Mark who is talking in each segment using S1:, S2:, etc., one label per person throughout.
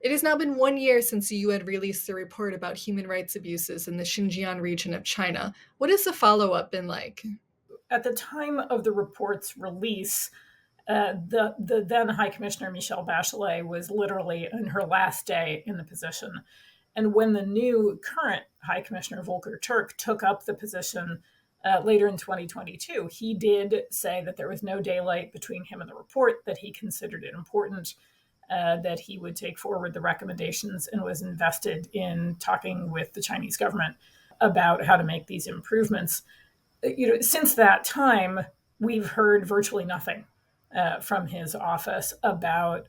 S1: It has now been 1 year since the UN released the report about human rights abuses in the Xinjiang region of China. What has the follow up been like?
S2: At the time of the report's release, the then High Commissioner Michelle Bachelet was literally in her last day in the position. And when the new current High Commissioner Volker Turk took up the position later in 2022, he did say that there was no daylight between him and the report, that he considered it important, that he would take forward the recommendations and was invested in talking with the Chinese government about how to make these improvements. Since that time, we've heard virtually nothing from his office about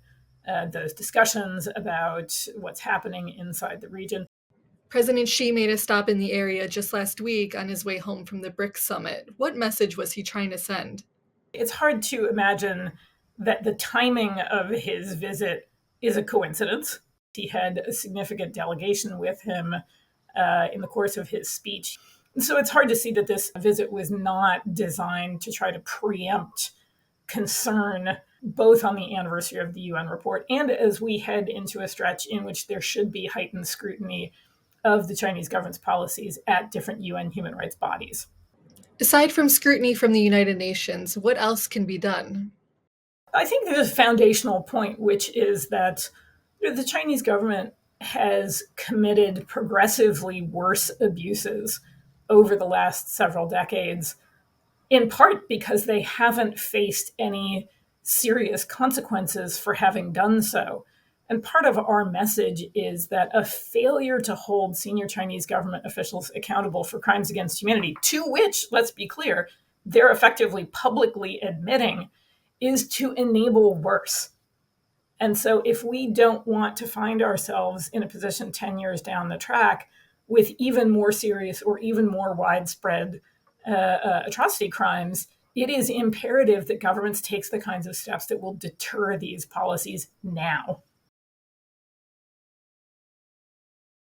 S2: those discussions, about what's happening inside the region.
S1: President Xi made a stop in the area just last week on his way home from the BRICS summit. What message was he trying to send?
S2: It's hard to imagine that the timing of his visit is a coincidence. He had a significant delegation with him in the course of his speech. So it's hard to see that this visit was not designed to try to preempt concern, both on the anniversary of the UN report and as we head into a stretch in which there should be heightened scrutiny of the Chinese government's policies at different UN human rights bodies.
S1: Aside from scrutiny from the United Nations, what else can be done?
S2: I think there's a foundational point, which is that the Chinese government has committed progressively worse abuses over the last several decades, in part because they haven't faced any serious consequences for having done so. And part of our message is that a failure to hold senior Chinese government officials accountable for crimes against humanity, to which, let's be clear, they're effectively publicly admitting, is to enable worse. And so if we don't want to find ourselves in a position 10 years down the track with even more serious or even more widespread atrocity crimes, it is imperative that governments take the kinds of steps that will deter these policies now.